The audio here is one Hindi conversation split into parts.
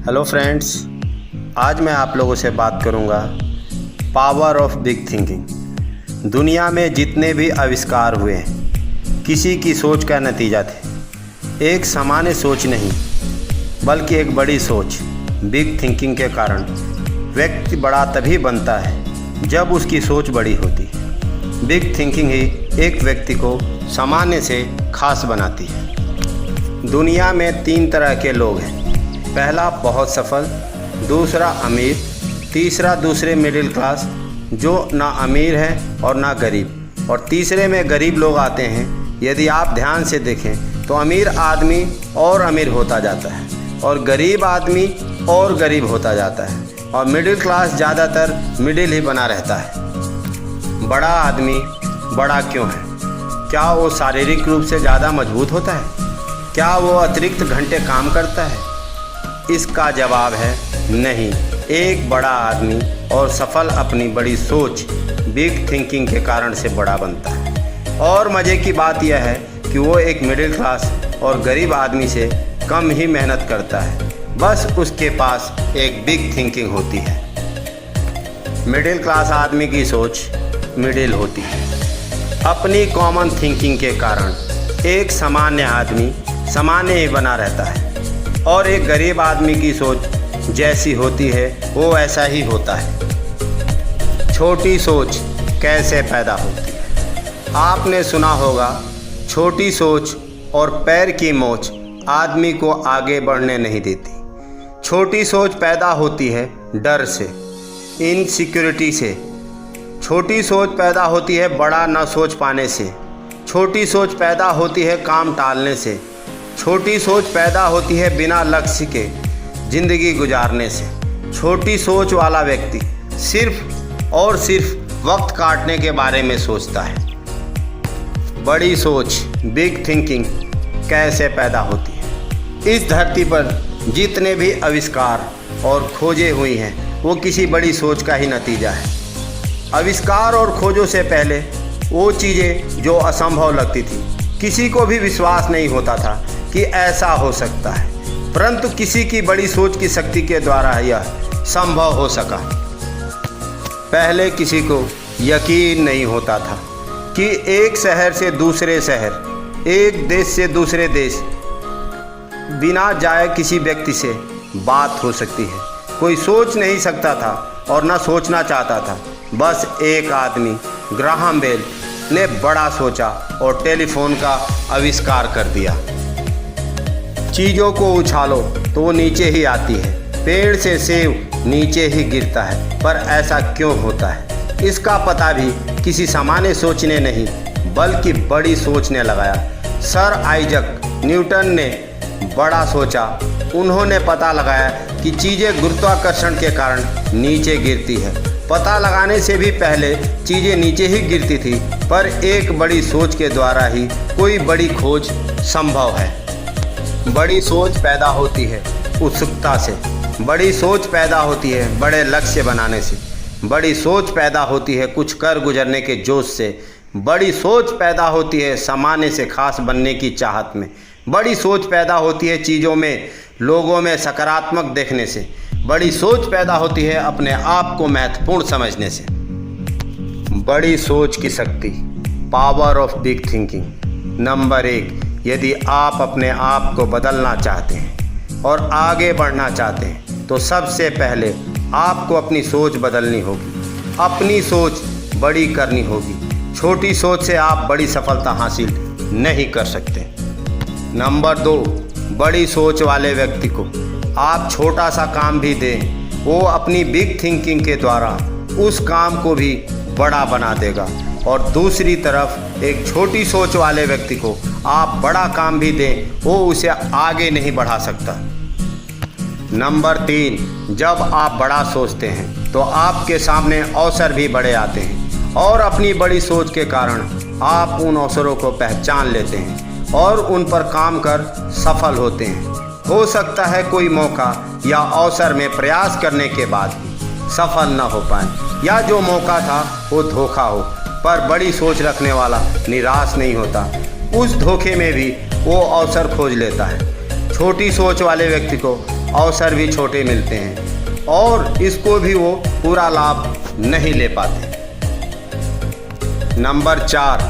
हेलो फ्रेंड्स, आज मैं आप लोगों से बात करूंगा पावर ऑफ बिग थिंकिंग। दुनिया में जितने भी आविष्कार हुए हैं किसी की सोच का नतीजा थे। एक सामान्य सोच नहीं बल्कि एक बड़ी सोच, बिग थिंकिंग के कारण व्यक्ति बड़ा तभी बनता है जब उसकी सोच बड़ी होती है। बिग थिंकिंग ही एक व्यक्ति को सामान्य से खास बनाती है। दुनिया में 3 तरह के लोग हैं। पहला बहुत सफल, दूसरा अमीर, तीसरा दूसरे मिडिल क्लास जो ना अमीर है और ना गरीब। और तीसरे में गरीब लोग आते हैं। यदि आप ध्यान से देखें तो अमीर आदमी और अमीर होता जाता है और गरीब आदमी और गरीब होता जाता है और मिडिल क्लास ज़्यादातर मिडिल ही बना रहता है। बड़ा आदमी बड़ा क्यों है? क्या वो शारीरिक रूप से ज़्यादा मजबूत होता है? क्या वो अतिरिक्त घंटे काम करता है? इसका जवाब है नहीं। एक बड़ा आदमी और सफल अपनी बड़ी सोच, बिग थिंकिंग के कारण से बड़ा बनता है। और मज़े की बात यह है कि वो एक मिडिल क्लास और गरीब आदमी से कम ही मेहनत करता है, बस उसके पास एक बिग थिंकिंग होती है। मिडिल क्लास आदमी की सोच मिडिल होती है। अपनी कॉमन थिंकिंग के कारण एक सामान्य आदमी सामान्य ही बना रहता है और एक गरीब आदमी की सोच जैसी होती है वो ऐसा ही होता है। छोटी सोच कैसे पैदा होती है? आपने सुना होगा, छोटी सोच और पैर की मोच आदमी को आगे बढ़ने नहीं देती। छोटी सोच पैदा होती है डर से, इनसिक्योरिटी से। छोटी सोच पैदा होती है बड़ा न सोच पाने से। छोटी सोच पैदा होती है काम टालने से। छोटी सोच पैदा होती है बिना लक्ष्य के ज़िंदगी गुजारने से। छोटी सोच वाला व्यक्ति सिर्फ और सिर्फ वक्त काटने के बारे में सोचता है। बड़ी सोच, बिग थिंकिंग कैसे पैदा होती है? इस धरती पर जितने भी आविष्कार और खोजें हुई हैं वो किसी बड़ी सोच का ही नतीजा है। आविष्कार और खोजों से पहले वो चीज़ें जो असंभव लगती थी, किसी को भी विश्वास नहीं होता था कि ऐसा हो सकता है, परंतु किसी की बड़ी सोच की शक्ति के द्वारा यह संभव हो सका। पहले किसी को यकीन नहीं होता था कि एक शहर से दूसरे शहर, एक देश से दूसरे देश बिना जाए किसी व्यक्ति से बात हो सकती है। कोई सोच नहीं सकता था और न सोचना चाहता था। बस एक आदमी ग्राहम बेल ने बड़ा सोचा और टेलीफोन का आविष्कार कर दिया। चीज़ों को उछालो तो वो नीचे ही आती है, पेड़ से सेब नीचे ही गिरता है। पर ऐसा क्यों होता है? इसका पता भी किसी सामान्य सोच ने नहीं बल्कि बड़ी सोच ने लगाया। सर आइजक न्यूटन ने बड़ा सोचा। उन्होंने पता लगाया कि चीज़ें गुरुत्वाकर्षण के कारण नीचे गिरती है। पता लगाने से भी पहले चीज़ें नीचे ही गिरती थी, पर एक बड़ी सोच के द्वारा ही कोई बड़ी खोज संभव है। बड़ी सोच पैदा होती है उत्सुकता से। बड़ी सोच पैदा होती है बड़े लक्ष्य बनाने से। बड़ी सोच पैदा होती है कुछ कर गुजरने के जोश से। बड़ी सोच पैदा होती है सामान्य से खास बनने की चाहत में। बड़ी सोच पैदा होती है चीज़ों में, लोगों में सकारात्मक देखने से। बड़ी सोच पैदा होती है अपने आप को महत्वपूर्ण समझने से। बड़ी सोच की शक्ति, power of big thinking. Number 1, यदि आप अपने आप को बदलना चाहते हैं और आगे बढ़ना चाहते हैं तो सबसे पहले आपको अपनी सोच बदलनी होगी। अपनी सोच बड़ी करनी होगी। छोटी सोच से आप बड़ी सफलता हासिल नहीं कर सकते। नंबर 2, बड़ी सोच वाले व्यक्ति को आप छोटा सा काम भी दें, वो अपनी बिग थिंकिंग के द्वारा उस काम को भी बड़ा बना देगा। और दूसरी तरफ एक छोटी सोच वाले व्यक्ति को आप बड़ा काम भी दें, वो उसे आगे नहीं बढ़ा सकता। नंबर 3, जब आप बड़ा सोचते हैं तो आपके सामने अवसर भी बड़े आते हैं और अपनी बड़ी सोच के कारण आप उन अवसरों को पहचान लेते हैं और उन पर काम कर सफल होते हैं। हो सकता है कोई मौका या अवसर में प्रयास करने के बाद भी सफल न हो पाए या जो मौका था वो धोखा हो, पर बड़ी सोच रखने वाला निराश नहीं होता। उस धोखे में भी वो अवसर खोज लेता है। छोटी सोच वाले व्यक्ति को अवसर भी छोटे मिलते हैं और इसको भी वो पूरा लाभ नहीं ले पाते। नंबर 4,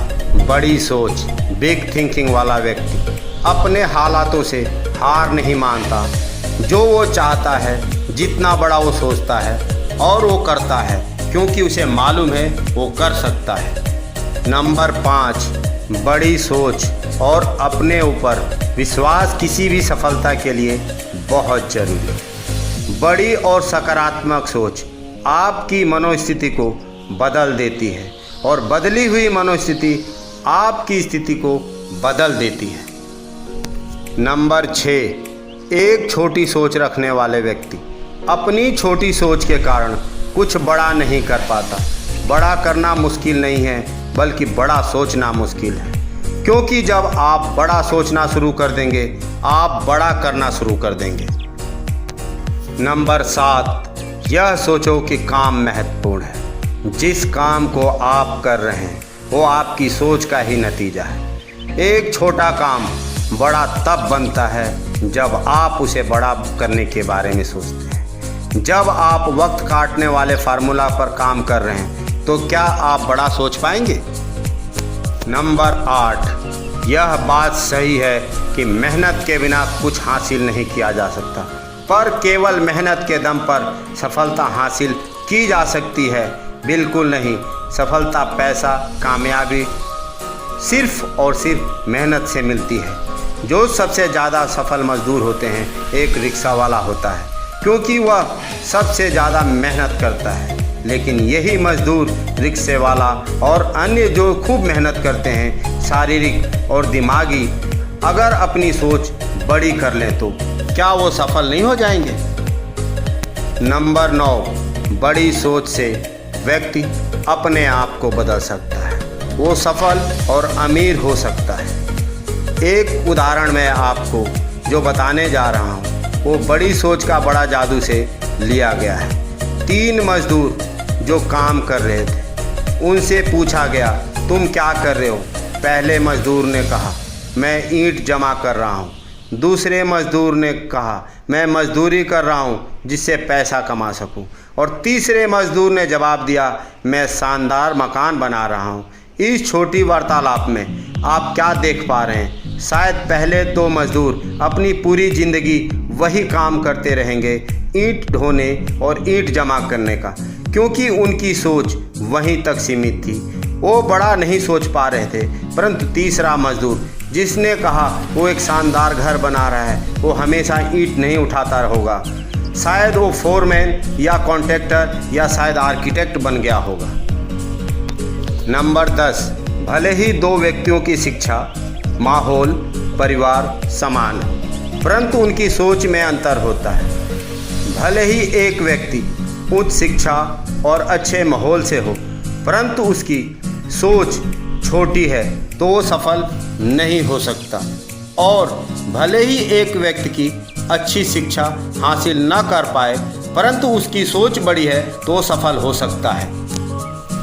बड़ी सोच, बिग थिंकिंग वाला व्यक्ति अपने हालातों से हार नहीं मानता। जो वो चाहता है, जितना बड़ा वो सोचता है और वो करता है, क्योंकि उसे मालूम है वो कर सकता है। नंबर 5, बड़ी सोच और अपने ऊपर विश्वास किसी भी सफलता के लिए बहुत जरूरी है। बड़ी और सकारात्मक सोच आपकी मनोस्थिति को बदल देती है और बदली हुई मनोस्थिति आपकी स्थिति को बदल देती है। नंबर 6, एक छोटी सोच रखने वाले व्यक्ति अपनी छोटी सोच के कारण कुछ बड़ा नहीं कर पाता। बड़ा करना मुश्किल नहीं है, बल्कि बड़ा सोचना मुश्किल है, क्योंकि जब आप बड़ा सोचना शुरू कर देंगे, आप बड़ा करना शुरू कर देंगे। नंबर 7, यह सोचो कि काम महत्वपूर्ण है। जिस काम को आप कर रहे हैं वो आपकी सोच का ही नतीजा है। एक छोटा काम बड़ा तब बनता है जब आप उसे बड़ा करने के बारे में सोचते हैं। जब आप वक्त काटने वाले फार्मूला पर काम कर रहे हैं तो क्या आप बड़ा सोच पाएंगे? नंबर 8, यह बात सही है कि मेहनत के बिना कुछ हासिल नहीं किया जा सकता, पर केवल मेहनत के दम पर सफलता हासिल की जा सकती है। बिल्कुल नहीं। सफलता, पैसा, कामयाबी सिर्फ और सिर्फ मेहनत से मिलती है। जो सबसे ज़्यादा सफल मजदूर होते हैं एक रिक्शा वाला होता है, क्योंकि वह सबसे ज़्यादा मेहनत करता है। लेकिन यही मजदूर, रिक्शे वाला और अन्य जो खूब मेहनत करते हैं शारीरिक और दिमागी, अगर अपनी सोच बड़ी कर लें तो क्या वो सफल नहीं हो जाएंगे? नंबर 9, बड़ी सोच से व्यक्ति अपने आप को बदल सकता है। वो सफल और अमीर हो सकता है। एक उदाहरण मैं आपको जो बताने जा रहा हूँ वो बड़ी सोच का बड़ा जादू से लिया गया है। 3 मजदूर जो काम कर रहे थे, उनसे पूछा गया, तुम क्या कर रहे हो? पहले मजदूर ने कहा, मैं ईंट जमा कर रहा हूँ। दूसरे मजदूर ने कहा, मैं मजदूरी कर रहा हूँ जिससे पैसा कमा सकूँ। और तीसरे मजदूर ने जवाब दिया, मैं शानदार मकान बना रहा हूँ। इस छोटी वार्तालाप में आप क्या देख पा रहे हैं? शायद पहले 2 मजदूर अपनी पूरी ज़िंदगी वही काम करते रहेंगे, ईंट ढोने और ईंट जमा करने का, क्योंकि उनकी सोच वहीं तक सीमित थी। वो बड़ा नहीं सोच पा रहे थे। परंतु तीसरा मजदूर जिसने कहा वो एक शानदार घर बना रहा है, वो हमेशा ईंट नहीं उठाता होगा, शायद वो फोरमैन या कॉन्ट्रैक्टर या शायद आर्किटेक्ट बन गया होगा। नंबर 10, भले ही 2 व्यक्तियों की शिक्षा, माहौल, परिवार समान है, परंतु उनकी सोच में अंतर होता है। भले ही एक व्यक्ति उच्च शिक्षा और अच्छे माहौल से हो, परंतु उसकी सोच छोटी है तो वो सफल नहीं हो सकता। और भले ही एक व्यक्ति की अच्छी शिक्षा हासिल न कर पाए, परंतु उसकी सोच बड़ी है तो वो सफल हो सकता है।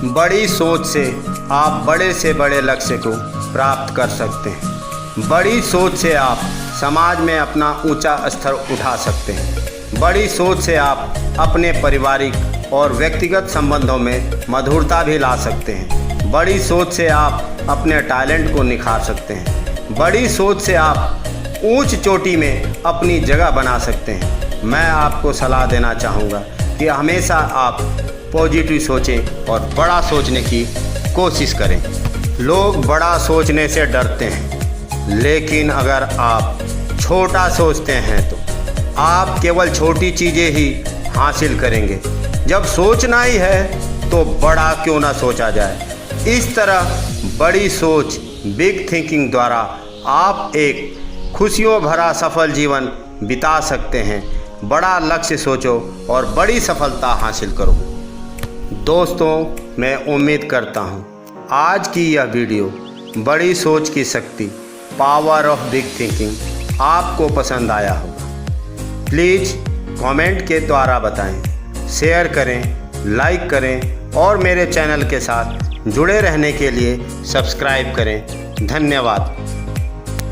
बड़ी सोच से आप बड़े से बड़े लक्ष्य को प्राप्त कर सकते हैं। बड़ी सोच से आप समाज में अपना ऊंचा स्तर उठा सकते हैं। बड़ी सोच से आप अपने पारिवारिक और व्यक्तिगत संबंधों में मधुरता भी ला सकते हैं। बड़ी सोच से आप अपने टैलेंट को निखार सकते हैं। बड़ी सोच से आप ऊंच चोटी में अपनी जगह बना सकते हैं। मैं आपको सलाह देना चाहूँगा कि हमेशा आप पॉजिटिव सोचें और बड़ा सोचने की कोशिश करें। लोग बड़ा सोचने से डरते हैं, लेकिन अगर आप छोटा सोचते हैं तो आप केवल छोटी चीज़ें ही हासिल करेंगे। जब सोचना ही है तो बड़ा क्यों ना सोचा जाए। इस तरह बड़ी सोच, बिग थिंकिंग द्वारा आप एक खुशियों भरा सफल जीवन बिता सकते हैं। बड़ा लक्ष्य सोचो और बड़ी सफलता हासिल करो। दोस्तों, मैं उम्मीद करता हूँ आज की यह वीडियो बड़ी सोच की शक्ति, पावर ऑफ बिग थिंकिंग आपको पसंद आया होगा। प्लीज़ कमेंट के द्वारा बताएं, शेयर करें, लाइक करें और मेरे चैनल के साथ जुड़े रहने के लिए सब्सक्राइब करें। धन्यवाद।